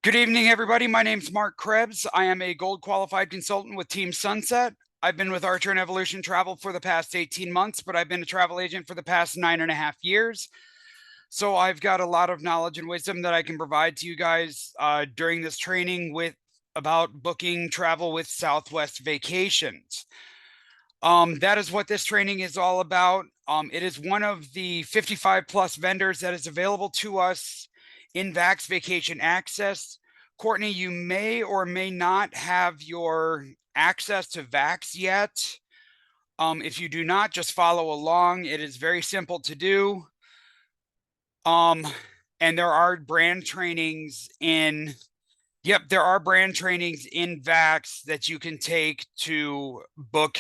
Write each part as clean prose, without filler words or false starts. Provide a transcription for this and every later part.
Good evening, everybody. My name's Mark Krebs. I am a gold qualified consultant with Team Sunset. I've been with Archer and Evolution Travel for the past 18 months, but I've been a travel agent for the past 9.5 years. So I've got a lot of knowledge and wisdom that I can provide to you guys during this training with about booking travel with Southwest Vacations. That is what this training is all about. It is one of the 55 plus vendors that is available to us in Vax Vacation Access. Courtney, you may or may not have your access to Vax yet. If you do not, just follow along. It is very simple to do. And there are brand trainings in, there are brand trainings in Vax that you can take to book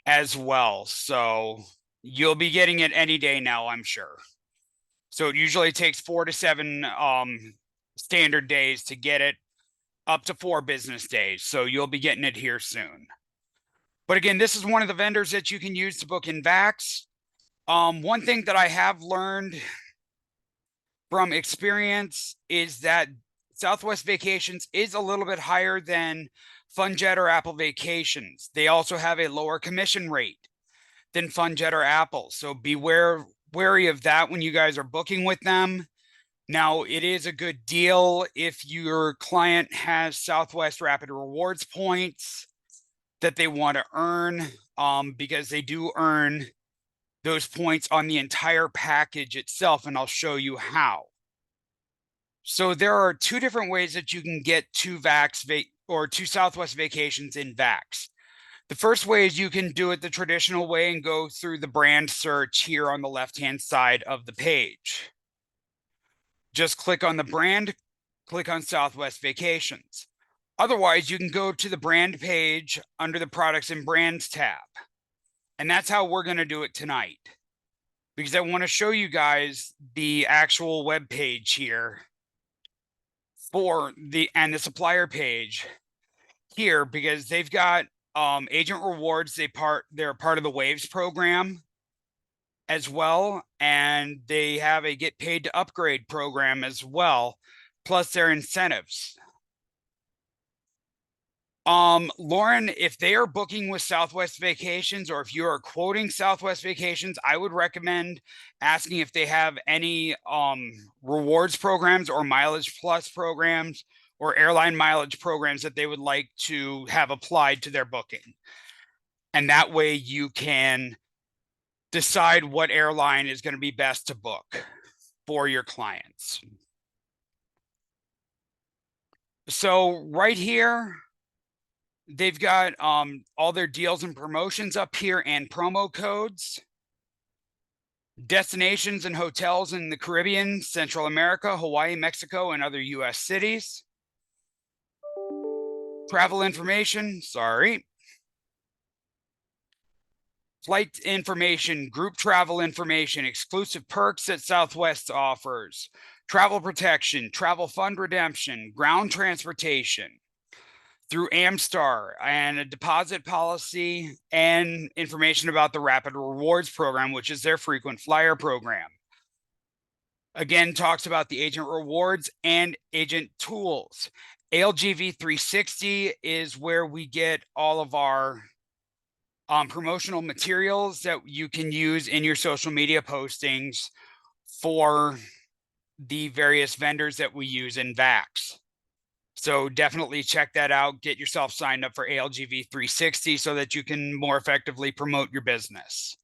as well. So you'll be getting it any day now, I'm sure. So it usually takes 4 to 7 standard days to get it, up to 4 business days. So you'll be getting it here soon. But again, this is one of the vendors that you can use to book in Vax. One thing that I have learned from experience is that Southwest Vacations is a little bit higher than FunJet or Apple Vacations. They also have a lower commission rate than FunJet or Apple. So wary of that when you guys are booking with them. Now, it is a good deal if your client has Southwest Rapid Rewards points that they want to earn, because they do earn those points on the entire package itself, and I'll show you how. So there are 2 different ways that you can get to to Southwest Vacations in Vax. The first way is you can do it the traditional way and go through the brand search here on the left-hand side of the page. Just click on the brand, click on Southwest Vacations. Otherwise, you can go to the brand page under the Products and Brands tab. And that's how we're going to do it tonight, because I want to show you guys the actual web page here and the supplier page here, because they've got agent rewards. They're part of the Waves program as well, and they have a get paid to upgrade program as well, plus their incentives. Lauren, if they are booking with Southwest Vacations, or if you are quoting Southwest Vacations, I would recommend asking if they have any rewards programs or mileage plus programs or airline mileage programs that they would like to have applied to their booking. And that way you can decide what airline is going to be best to book for your clients. So right here, they've got all their deals and promotions up here and promo codes. Destinations and hotels in the Caribbean, Central America, Hawaii, Mexico, and other U.S. cities. Travel information, flight information, group travel information, exclusive perks that Southwest offers, travel protection, travel fund redemption, ground transportation through Amstar, and a deposit policy, and information about the Rapid Rewards program, which is their frequent flyer program. Again, talks about the agent rewards and agent tools. ALGV 360 is where we get all of our promotional materials that you can use in your social media postings for the various vendors that we use in Vax. So definitely check that out. Get yourself signed up for ALGV 360 so that you can more effectively promote your business.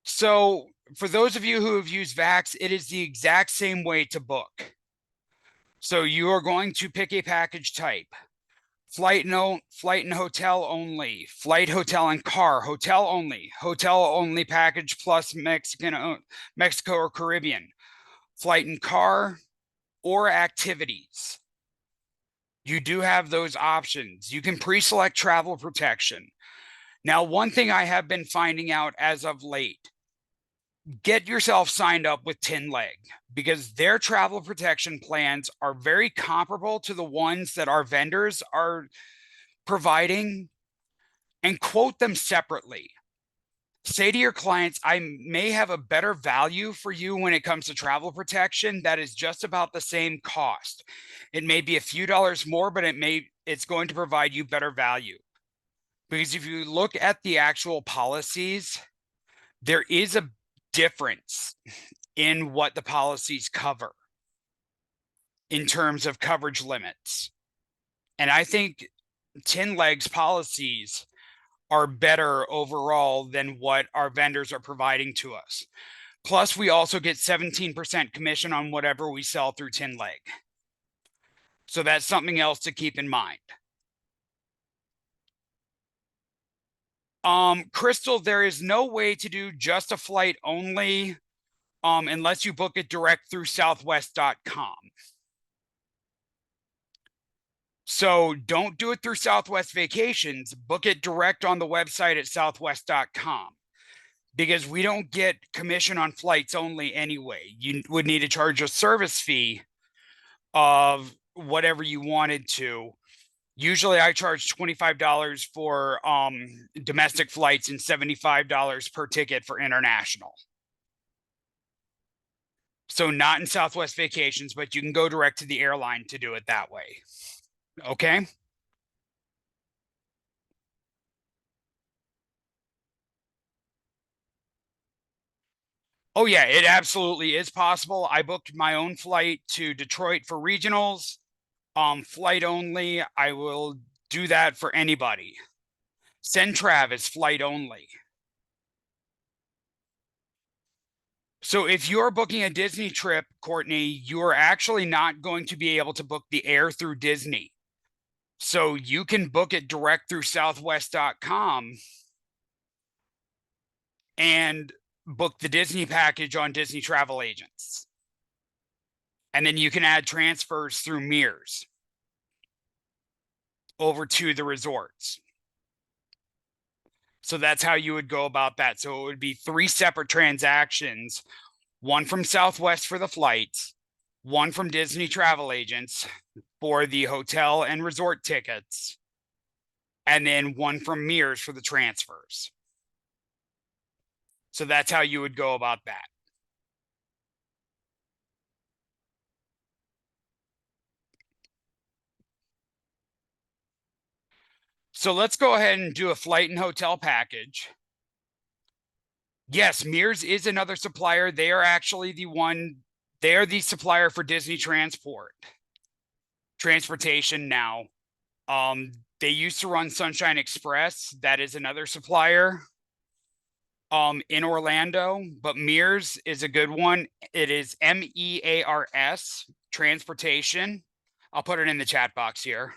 So for those of you who have used Vax, it is the exact same way to book. So you are going to pick a package type. Flight and hotel only, flight, hotel, and car, hotel only package plus Mexico or Caribbean, flight and car, or activities. You do have those options. You can pre-select travel protection. Now, one thing I have been finding out as of late, get yourself signed up with Tin Leg, because their travel protection plans are very comparable to the ones that our vendors are providing, and quote them separately. Say to your clients, I may have a better value for you when it comes to travel protection that is just about the same cost. It may be a few dollars more, but it's going to provide you better value. Because if you look at the actual policies, there is a difference in what the policies cover in terms of coverage limits. And I think Tin Legs policies are better overall than what our vendors are providing to us. Plus, we also get 17% commission on whatever we sell through Tin Leg. So that's something else to keep in mind. Crystal, there is no way to do just a flight only unless you book it direct through southwest.com. So don't do it through Southwest Vacations, book it direct on the website at southwest.com because we don't get commission on flights only anyway. You would need to charge a service fee of whatever you wanted to. Usually I charge $25 for domestic flights and $75 per ticket for international. So not in Southwest Vacations, but you can go direct to the airline to do it that way. Okay. Oh yeah, it absolutely is possible. I booked my own flight to Detroit for regionals, flight only. I will do that for anybody. Centrav is flight only. So if you're booking a Disney trip, Courtney, you're actually not going to be able to book the air through Disney. So you can book it direct through southwest.com and book the Disney package on Disney travel agents. And then you can add transfers through Mears over to the resorts. So that's how you would go about that. So it would be 3 separate transactions, one from Southwest for the flights, one from Disney travel agents for the hotel and resort tickets, and then one from Mears for the transfers. So that's how you would go about that. So let's go ahead and do a flight and hotel package. Yes, Mears is another supplier. They are actually they are the supplier for Disney transportation now. They used to run Sunshine Express. That is another supplier in Orlando, but Mears is a good one. It is MEARS Transportation. I'll put it in the chat box here.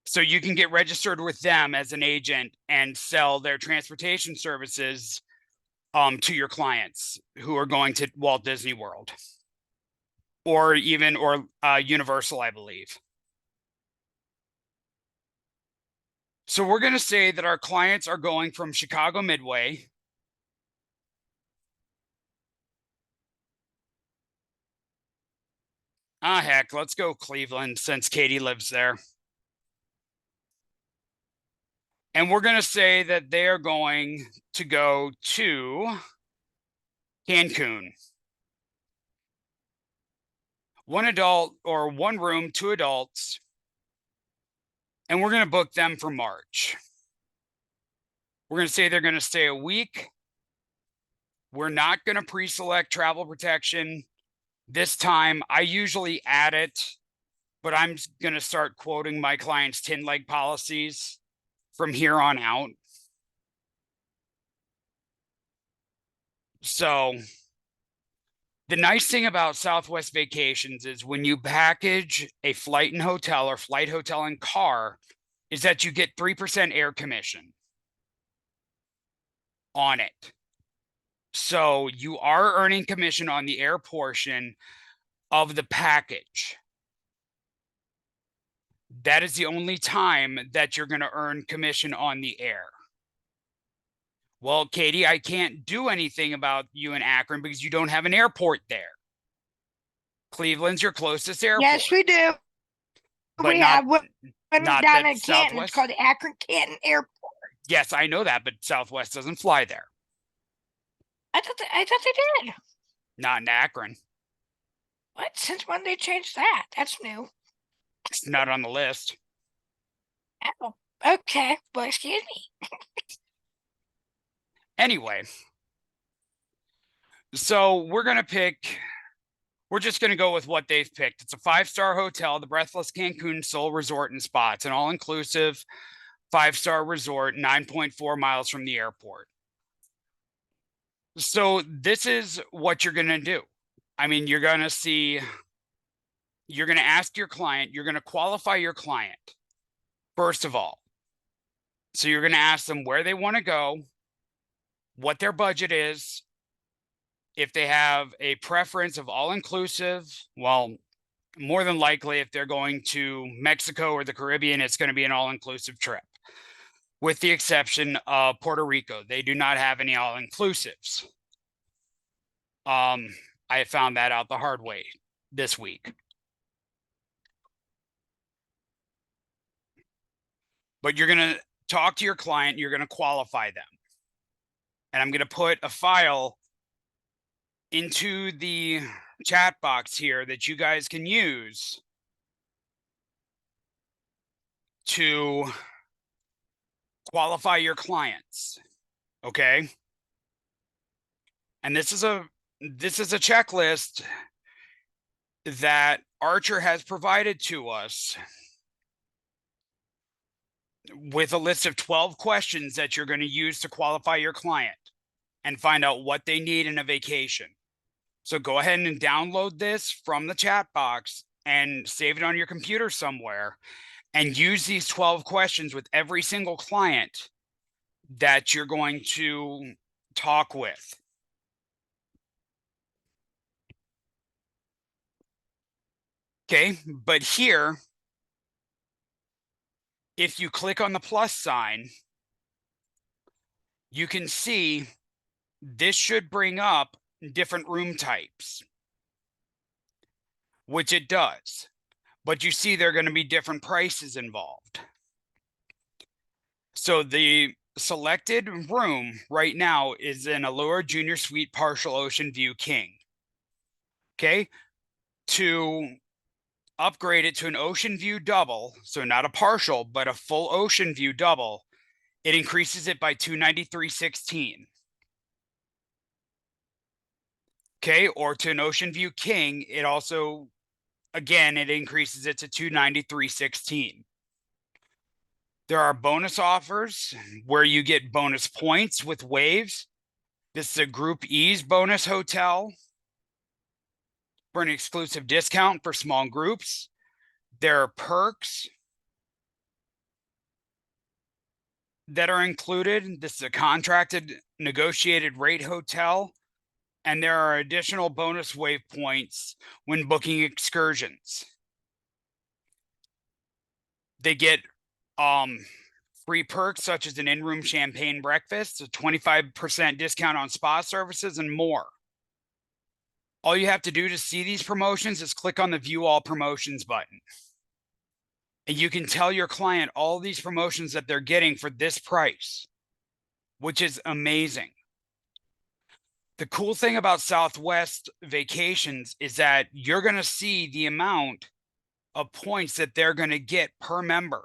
So you can get registered with them as an agent and sell their transportation services to your clients who are going to Walt Disney World or Universal, I believe. So we're going to say that our clients are going from Chicago Midway. Heck, let's go Cleveland since Katie lives there. And we're going to say that they're going to go to Cancun. One adult or one room, 2 adults. And we're going to book them for March. We're going to say they're going to stay a week. We're not going to pre-select travel protection this time. I usually add it, but I'm going to start quoting my clients' tin leg policies from here on out. So the nice thing about Southwest Vacations is when you package a flight and hotel or flight, hotel, and car, is that you get 3% air commission on it. So you are earning commission on the air portion of the package. That is the only time that you're going to earn commission on the air. Well, Katie, I can't do anything about you in Akron because you don't have an airport there. Cleveland's your closest airport. Yes, we do. But We not have one not down that in Canton. It's Southwest. called the Akron Canton Airport. Yes, I know that, but Southwest doesn't fly there. I thought they did. Not in Akron. What? Since when they changed that? That's new. It's not on the list. Oh, okay. Well, excuse me. Anyway, so we're just going to go with what they've picked. It's a 5-star hotel, the Breathless Cancun Soul Resort and Spa. It's an all-inclusive 5-star resort, 9.4 miles from the airport. So this is what you're going to do. I mean, you're going to ask your client, you're going to qualify your client, first of all. So you're going to ask them where they want to go, what their budget is, if they have a preference of all-inclusive. Well, more than likely, if they're going to Mexico or the Caribbean, it's going to be an all-inclusive trip, with the exception of Puerto Rico. They do not have any all-inclusives. I found that out the hard way this week. But you're going to talk to your client, you're going to qualify them. And I'm going to put a file into the chat box here that you guys can use to qualify your clients. Okay? And this is a checklist that Archer has provided to us with a list of 12 questions that you're going to use to qualify your client and find out what they need in a vacation. So go ahead and download this from the chat box and save it on your computer somewhere and use these 12 questions with every single client that you're going to talk with. Okay, but here, if you click on the plus sign, you can see this should bring up different room types, which it does. But you see there are going to be different prices involved. So the selected room right now is an Allure Junior Suite Partial Ocean View King. Okay, to upgrade it to an Ocean View Double, so not a partial, but a full Ocean View Double, it increases it by $293.16. Okay, or to an Ocean View King, it also, again, it increases it to $293.16. There are bonus offers where you get bonus points with waves. This is a Group E's bonus hotel for an exclusive discount for small groups. There are perks that are included. This is a contracted negotiated rate hotel, and there are additional bonus wave points when booking excursions. They get free perks such as an in-room champagne breakfast, a 25% discount on spa services, and more. All you have to do to see these promotions is click on the View All Promotions button. And you can tell your client all these promotions that they're getting for this price, which is amazing. The cool thing about Southwest Vacations is that you're going to see the amount of points that they're going to get per member.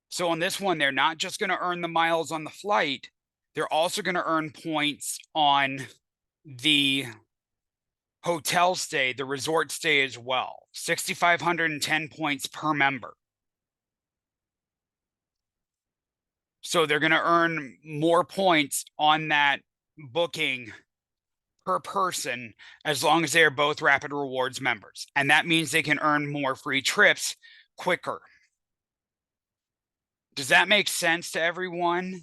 So on this one, they're not just going to earn the miles on the flight, they're also going to earn points on the hotel stay, the resort stay as well. 6,510 points per member. So they're going to earn more points on that booking per person as long as they are both Rapid Rewards members. And that means they can earn more free trips quicker. Does that make sense to everyone?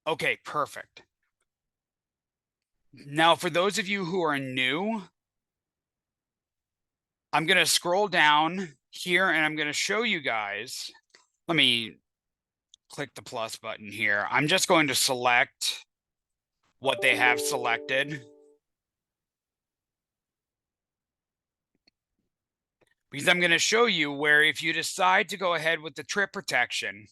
Okay, perfect. Now, for those of you who are new, I'm going to scroll down here and I'm going to show you guys. Let me click the plus button here. I'm just going to select what they have selected. Because I'm going to show you where if you decide to go ahead with the trip protection,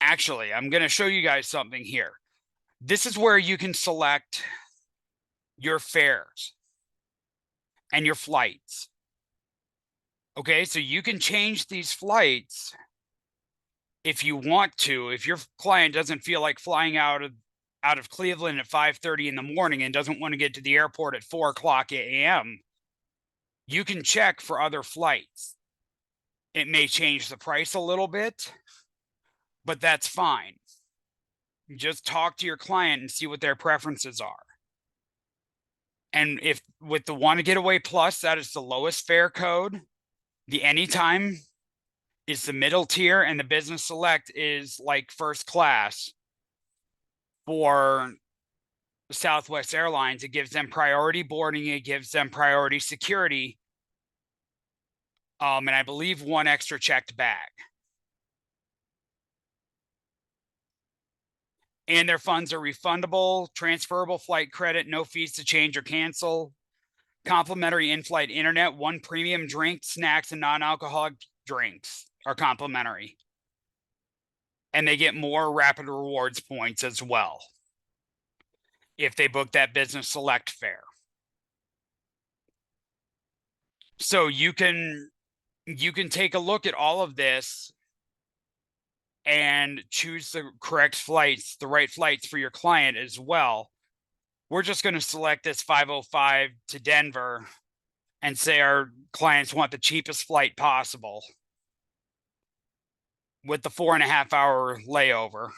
actually, I'm going to show you guys something here. This is where you can select your fares and your flights. Okay, so you can change these flights if you want to. If your client doesn't feel like flying out of Cleveland at 5:30 in the morning and doesn't want to get to the airport at 4 o'clock a.m., you can check for other flights. It may change the price a little bit, but that's fine. Just talk to your client and see what their preferences are. And if with the Want to Getaway Plus, that is the lowest fare code. The Anytime is the middle tier, and the Business Select is like first class for Southwest Airlines. It gives them priority boarding, it gives them priority security, and I believe one extra checked bag. And their funds are refundable, transferable flight credit, no fees to change or cancel, complimentary in-flight internet, one premium drink, snacks, and non-alcoholic drinks are complimentary. And they get more rapid rewards points as well if they book that Business Select fare. So you can take a look at all of this and choose the correct flights, the right flights for your client as well. We're just going to select this 505 to Denver and say our clients want the cheapest flight possible with the 4.5 hour layover.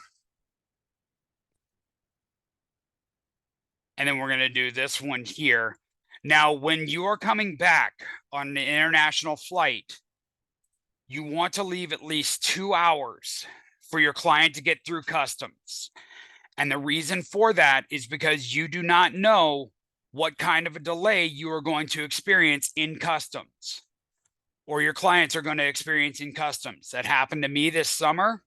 And then we're going to do this one here. Now, when you are coming back on an international flight, you want to leave at least 2 hours for your client to get through customs. And the reason for that is because you do not know what kind of a delay you are going to experience in customs, or your clients are going to experience in customs. That happened to me this summer.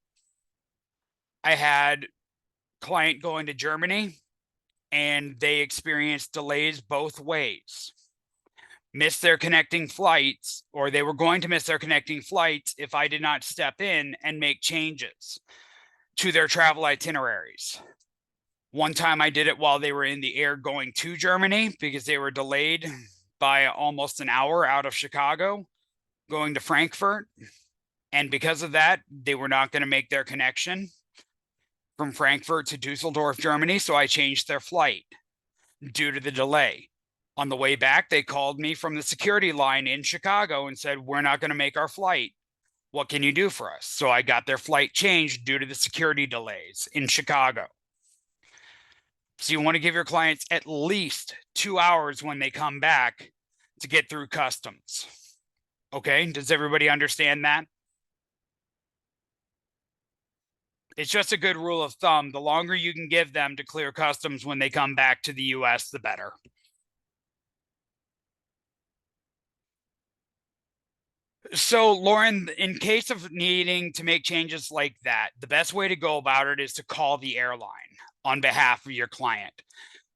I had a client going to Germany, and they experienced delays both ways. Missed their connecting flights, or they were going to miss their connecting flights if I did not step in and make changes to their travel itineraries. One time I did it while they were in the air going to Germany because they were delayed by almost an hour out of Chicago going to Frankfurt. And because of that, they were not going to make their connection from Frankfurt to Dusseldorf, Germany. So I changed their flight due to the delay. On the way back, they called me from the security line in Chicago and said, "We're not going to make our flight. What can you do for us?" So I got their flight changed due to the security delays in Chicago. So you want to give your clients at least 2 hours when they come back to get through customs. Okay, does everybody understand that? It's just a good rule of thumb. The longer you can give them to clear customs when they come back to the US, the better. So, Lauren, in case of needing to make changes like that, the best way to go about it is to call the airline on behalf of your client.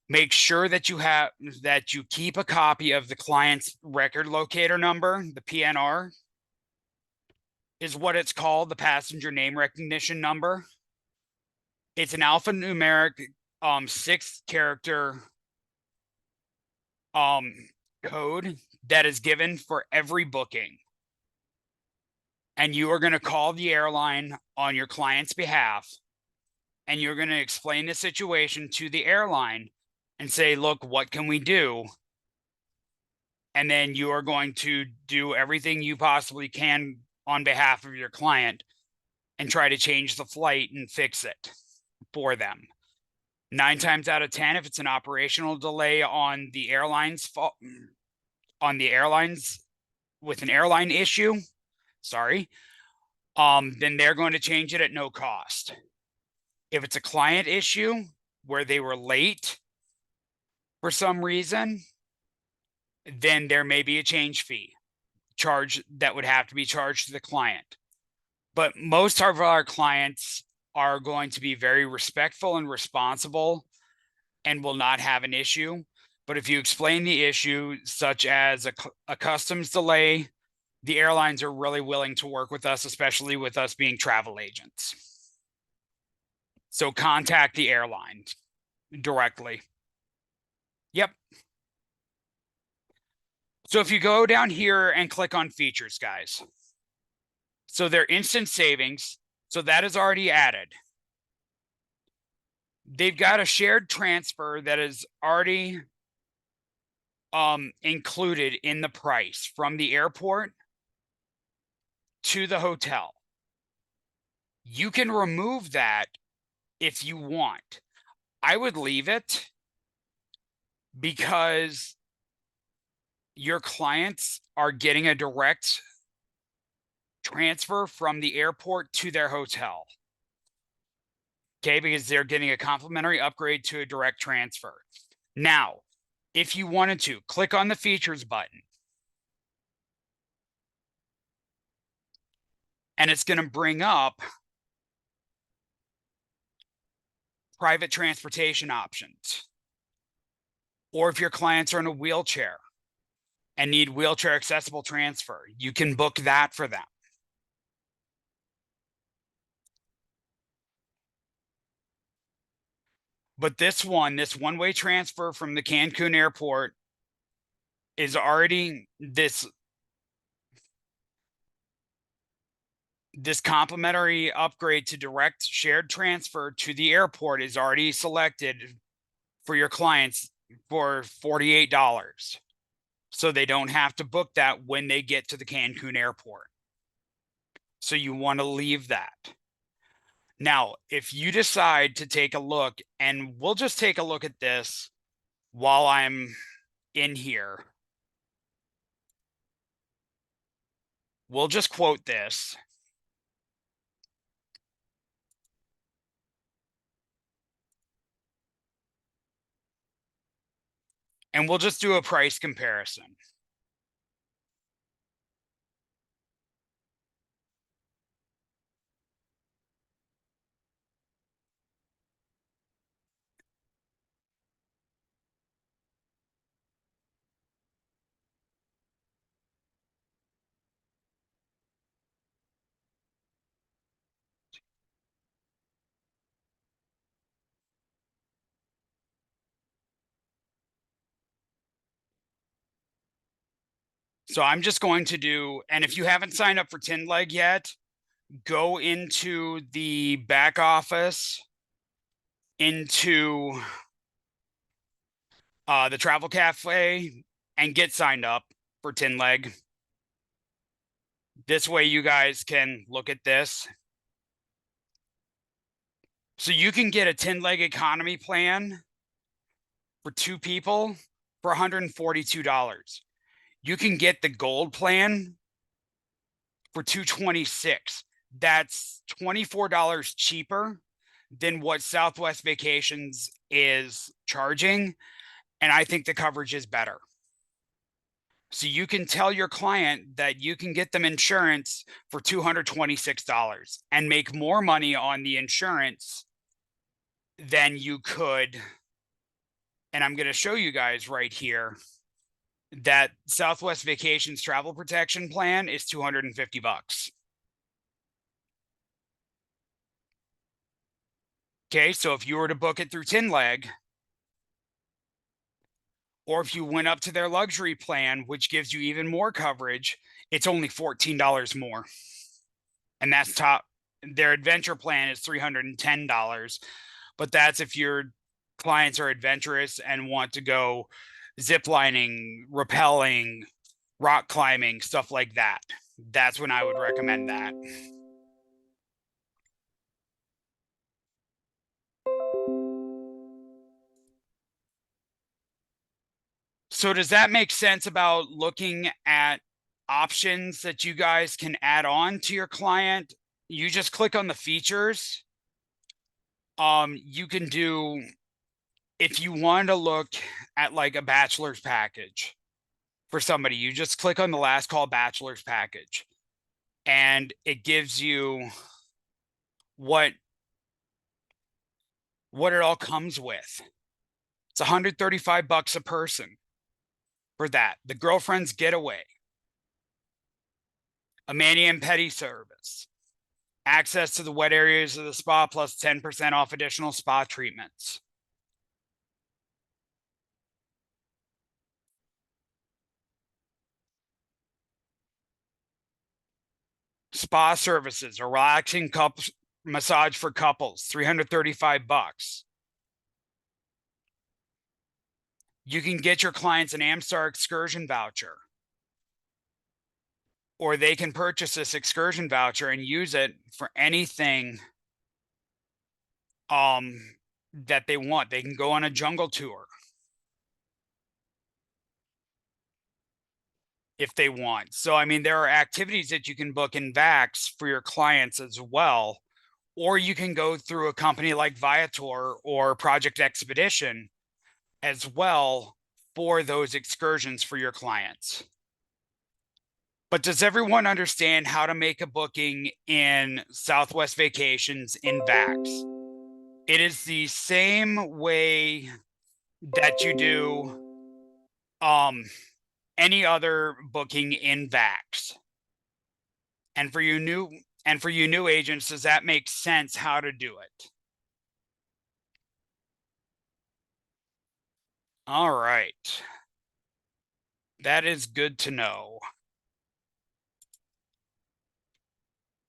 Make sure that you keep a copy of the client's record locator number. The PNR is what it's called, the passenger name recognition number. It's an alphanumeric 6-character code that is given for every booking. And you are going to call the airline on your client's behalf, and you're going to explain the situation to the airline and say, "Look, what can we do?" And then you are going to do everything you possibly can on behalf of your client and try to change the flight and fix it for them. 9 times out of 10, if it's an operational delay on the airlines with an airline issue, then they're going to change it at no cost. If it's a client issue where they were late for some reason, then there may be a change fee charge that would have to be charged to the client. But most of our clients are going to be very respectful and responsible and will not have an issue. But if you explain the issue, such as a customs delay, the airlines are really willing to work with us, especially with us being travel agents. So contact the airline directly. Yep. So if you go down here and click on features, guys, so they're instant savings. So that is already added. They've got a shared transfer that is already included in the price from the airport to the hotel. You can remove that if you want. I would leave it because your clients are getting a direct transfer from the airport to their hotel. Okay, because they're getting a complimentary upgrade to a direct transfer. Now, if you wanted to, click on the features button. And it's going to bring up private transportation options. Or if your clients are in a wheelchair and need wheelchair accessible transfer, you can book that for them. But this one-way transfer from the Cancun airport is already this complimentary upgrade to direct shared transfer to the airport is already selected for your clients for $48. So they don't have to book that when they get to the Cancun airport. So you want to leave that. Now, if you decide to take a look, and we'll just take a look at this while I'm in here. We'll just quote this. And we'll just do a price comparison. So I'm just going to do, and if you haven't signed up for Tinleg yet, go into the back office, into the Travel Cafe, and get signed up for Tinleg. This way you guys can look at this. So you can get a Tinleg economy plan for 2 people for $142. You can get the gold plan for $226. That's $24 cheaper than what Southwest Vacations is charging. And I think the coverage is better. So you can tell your client that you can get them insurance for $226 and make more money on the insurance than you could. And I'm going to show you guys right here that Southwest Vacations travel protection plan is $250. Okay, so if you were to book it through Tinleg, or if you went up to their luxury plan, which gives you even more coverage, it's only $14 more. And that's top. Their adventure plan is $310, but that's if your clients are adventurous and want to go ziplining, rappelling, rock climbing, stuff like that. That's when I would recommend that. So does that make sense about looking at options that you guys can add on to your client? You just click on the features. You can do, if you want to look at like a bachelor's package for somebody, you just click on the last call bachelor's package and it gives you what what it all comes with. It's $135 a person for that. The girlfriend's getaway, a mani and pedi service, access to the wet areas of the spa plus 10% off additional spa treatments. Spa services, a relaxing couples massage for couples, $335. You can get your clients an Amstar excursion voucher, or they can purchase this excursion voucher and use it for anything that they want. They can go on a jungle tour if they want. So, I mean, there are activities that you can book in Vax for your clients as well. Or you can go through a company like Viator or Project Expedition as well for those excursions for your clients. But does everyone understand how to make a booking in Southwest Vacations in Vax? It is the same way that you do any other booking in Vax. And for you new agents, does that make sense how to do it? All right. That is good to know.